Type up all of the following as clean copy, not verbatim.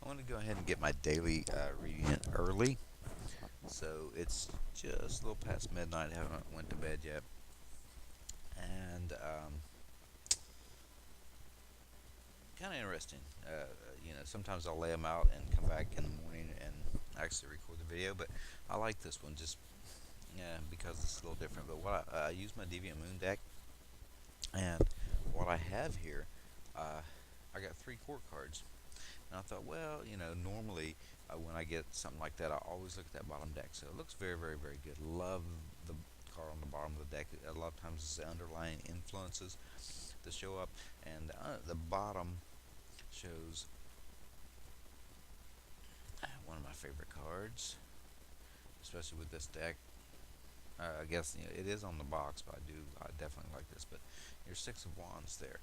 want to go ahead and get my daily reading in early. So it's just a little past midnight. I haven't went to bed yet, and kind of interesting. Sometimes I'll lay them out and come back in the morning and actually record the video. But I like this one just because it's a little different. But I use my Deviant Moon deck, and what I have here, I got 3 court cards. And I thought, well, normally when I get something like that, I always look at that bottom deck. So it looks very, very, very good. Love the card on the bottom of the deck. A lot of times it's the underlying influences that show up, and the bottom shows one of my favorite cards, especially with this deck. I guess it is on the box, but I definitely like this. But here's 6 of Wands there.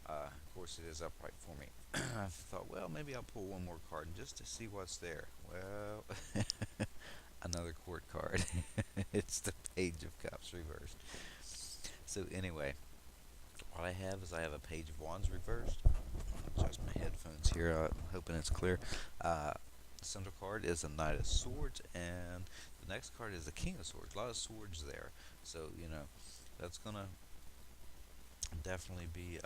Of course, it is upright for me. I thought, well, maybe I'll pull one more card just to see what's there. Well, another court card. It's the Page of Cups reversed. So anyway, what I have is I have a Page of Wands reversed. Adjust my headphones here. I'm hoping it's clear. The central card is a Knight of Swords, and the next card is the King of Swords. A lot of swords there. So, that's going to definitely be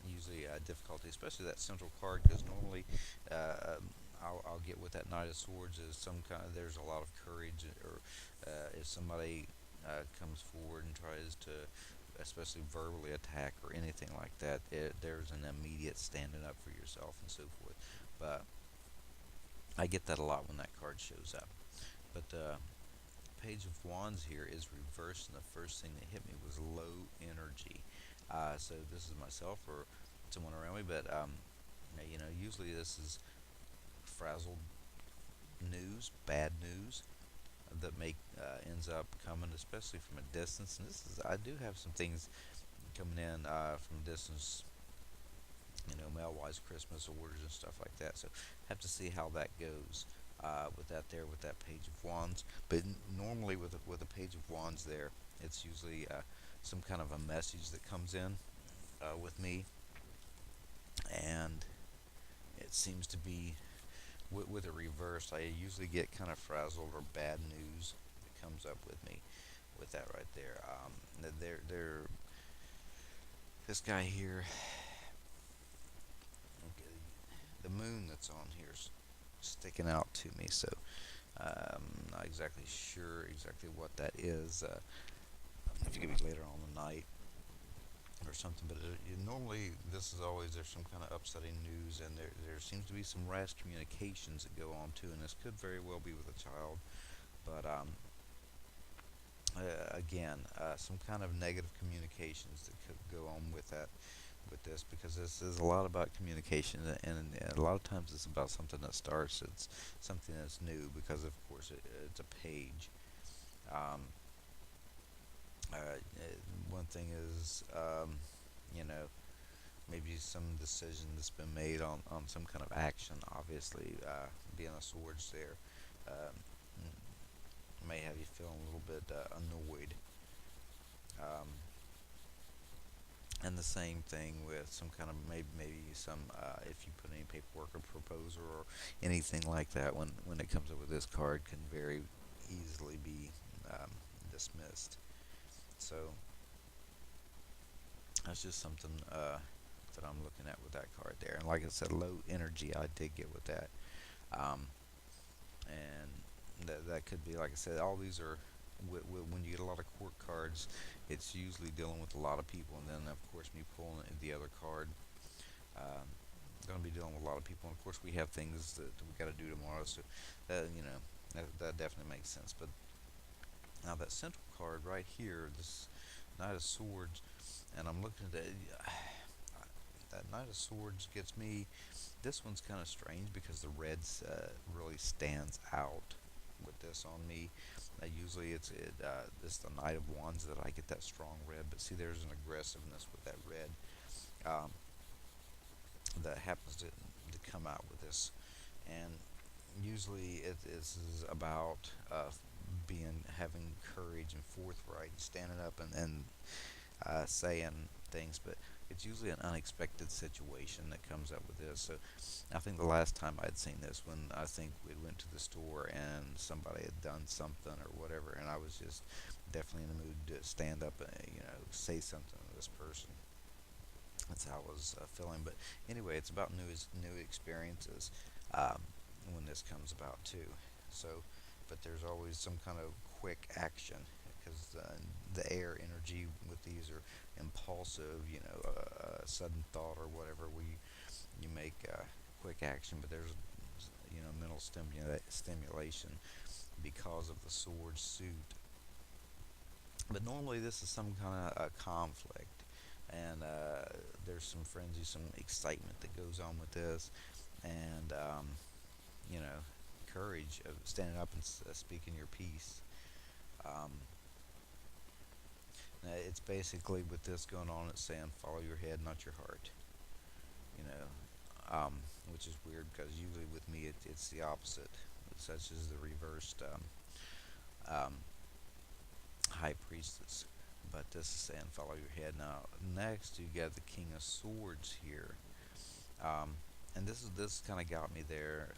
usually a difficulty, especially that central card, because normally I'll get with that Knight of Swords is some kind of, there's a lot of courage, or if somebody comes forward and tries to especially verbally attack or anything like that, there's an immediate standing up for yourself and so forth. But I get that a lot when that card shows up. But Page of Wands here is reversed, and the first thing that hit me was low energy. So this is myself or someone around me, but usually this is frazzled news, bad news that ends up coming, especially from a distance. And I do have some things coming in from a distance, mail-wise, Christmas orders and stuff like that. So have to see how that goes with that Page of Wands. But normally with a Page of Wands there, it's usually some kind of a message that comes in with me, and it seems to be with a reverse. I usually get kind of frazzled or bad news that comes up with me with that right there. This guy here, okay, the moon that's on here is sticking out to me, so I'm not exactly sure exactly what that is. If you could be later on the night or something, but normally this is always, there's some kind of upsetting news, and there seems to be some rash communications that go on too, and this could very well be with a child. But again, some kind of negative communications that could go on with this, because this is a lot about communication, and a lot of times it's about something that starts, it's something that's new, because of course it's a page. um, One thing is, maybe some decision that's been made on some kind of action. Obviously, being a swords there may have you feeling a little bit annoyed. Um, and the same thing with some kind of maybe some if you put any paperwork or proposal or anything like that, when it comes up with this card, can very easily be dismissed. So that's just something that I'm looking at with that card there. And like I said, low energy I did get with that. Um, and that could be, like I said, all these are, when you get a lot of court cards, it's usually dealing with a lot of people. And then, of course, me pulling the other card, going to be dealing with a lot of people. And, of course, we have things that we got to do tomorrow. So, that definitely makes sense. But now that central card right here, this Knight of Swords, and I'm looking at that Knight of Swords gets me. This one's kind of strange because the red really stands out with this on me. Usually it's the Knight of Wands that I get that strong red, but see, there's an aggressiveness with that red that happens to come out with this. And usually it is about having courage and forthright, standing up and saying things. But It's usually an unexpected situation that comes up with this. So I think the last time I'd seen this, when I think we went to the store and somebody had done something or whatever, and I was just definitely in the mood to stand up and say something to this person. That's how I was feeling. But anyway, it's about new experiences um, when this comes about too. So, but there's always some kind of quick action because the air energy with these are impulsive, sudden thought or whatever. You make quick action, but there's mental stimulation because of the sword suit. But normally this is some kind of conflict, and there's some frenzy, some excitement that goes on with this, and you know, courage of standing up and speaking your piece. Um, it's basically with this going on, it's saying follow your head, not your heart. You know, which is weird because usually with me it's the opposite, such as the reversed um, high priestess. But this is saying follow your head. Now next you got the King of Swords here, um, and this kind of got me there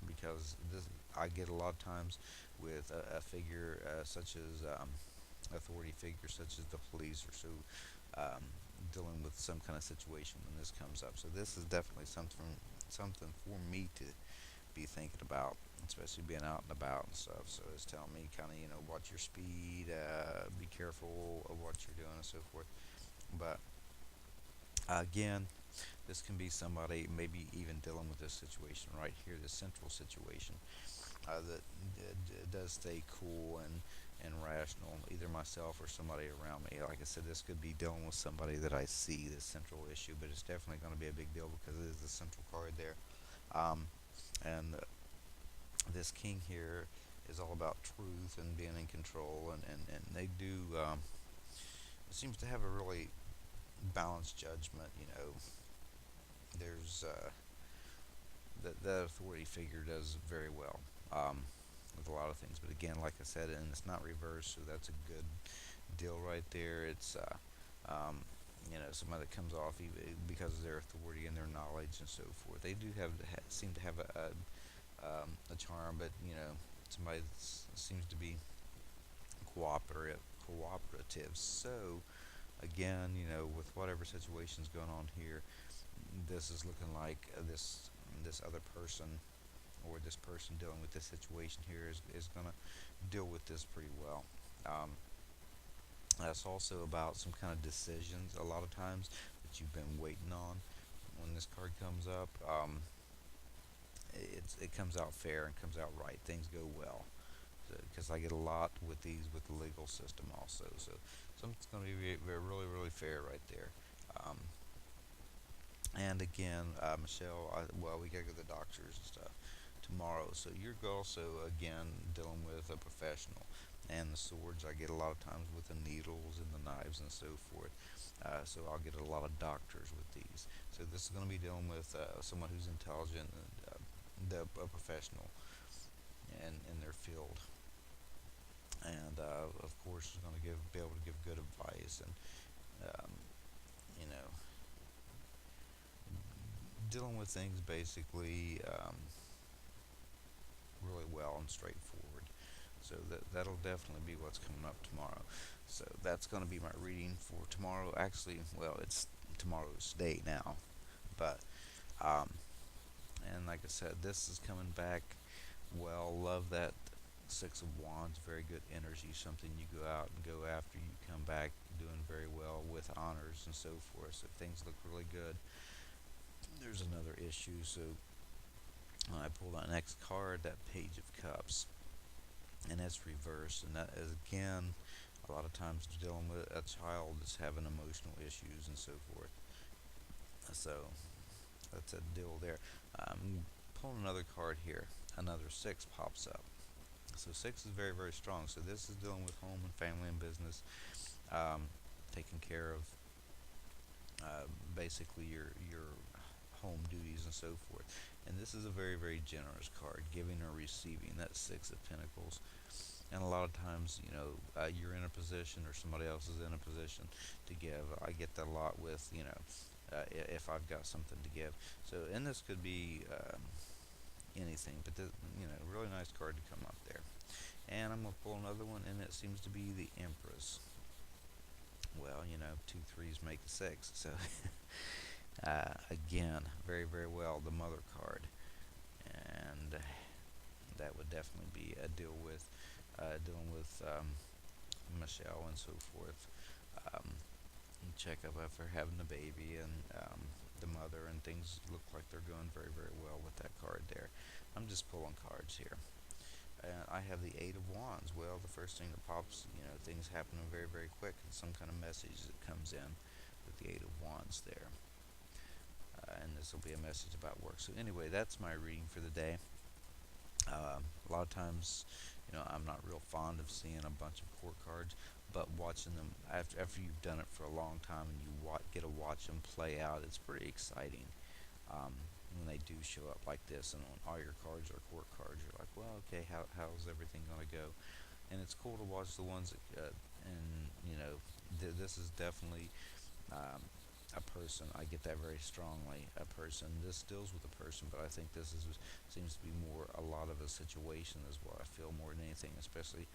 because this I get a lot of times with a figure such as authority figures such as the police or so um, dealing with some kind of situation when this comes up. So this is definitely something for me to be thinking about, especially being out and about and stuff. So it's telling me kind of watch your speed, be careful of what you're doing and so forth. But again, this can be somebody maybe even dealing with this situation right here, this central situation that does stay cool and rational, either myself or somebody around me. Like I said, this could be dealing with somebody that I see, this central issue, but it's definitely going to be a big deal because it is the central card there. And this king here is all about truth and being in control, and they do, it seems to have a really balanced judgment. There's, that authority figure does very well. With a lot of things. But again, like I said, and it's not reversed, so that's a good deal right there. It's somebody that comes off because of their authority and their knowledge and so forth. They do seem to have a charm, but somebody that seems to be cooperative. So again, with whatever situation's going on here, this is looking like this other person or this person dealing with this situation here is going to deal with this pretty well. Um, that's also about some kind of decisions a lot of times that you've been waiting on. When this card comes up, it comes out fair and comes out right. Things go well because I get a lot with these with the legal system also. So something's going to be really really fair right there. Um, and again, Michelle, well, we gotta go to the doctors and stuff tomorrow. So you're also again dealing with a professional, and the swords. I get a lot of times with the needles and the knives and so forth. So I'll get a lot of doctors with these. So this is going to be dealing with someone who's intelligent and a professional in their field, and of course is going to be able to give good advice and um, you know dealing with things basically really well and straightforward. So that'll definitely be what's coming up tomorrow. So that's going to be my reading for tomorrow. Actually, well, it's tomorrow's day now, but um, and like I said, this is coming back well. Love that Six of Wands, very good energy. Something you go out and go after. You come back doing very well with honors and so forth. So things look really good. There's another issue. So I pull that next card, that Page of Cups, and it's reversed, and that is again a lot of times dealing with a child that's having emotional issues and so forth. So that's a deal there. Pulling another card here, another six pops up. So six is very very strong. So this is dealing with home and family and business, um, taking care of basically your home duties and so forth. And this is a very very generous card, giving or receiving. That's Six of Pentacles. And a lot of times, you're in a position or somebody else is in a position to give. I get that a lot with, if I've got something to give. So, and this could be anything, but really nice card to come up there. And I'm gonna pull another one, and it seems to be the Empress. Well, two threes make a six, so again, very very well the Mother card, and that would definitely be a deal with dealing with Michelle and so forth. Um, Check up after having the baby and the mother, and things look like they're going very very well with that card there. I'm just pulling cards here. And I have the Eight of Wands. Well, the first thing that pops, things happening very, very quick, and some kind of message that comes in with the Eight of Wands there. And this will be a message about work. So, anyway, that's my reading for the day. A lot of times, I'm not real fond of seeing a bunch of court cards, but watching them after you've done it for a long time and you get to watch them play out, it's pretty exciting. Um, when they do show up like this, and when all your cards are court cards, you're like, well, okay, how's everything going to go? And it's cool to watch the ones that, and this is definitely um, a person. I get that very strongly. A person. This deals with a person, but I think this seems to be more a lot of a situation is what I feel more than anything, especially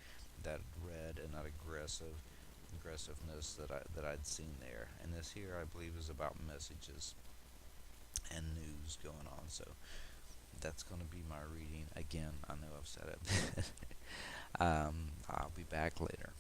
that red and that aggressiveness that I'd seen there. And this here, I believe, is about messages and news going on. So that's going to be my reading. Again, I know I've said it. I'll be back later.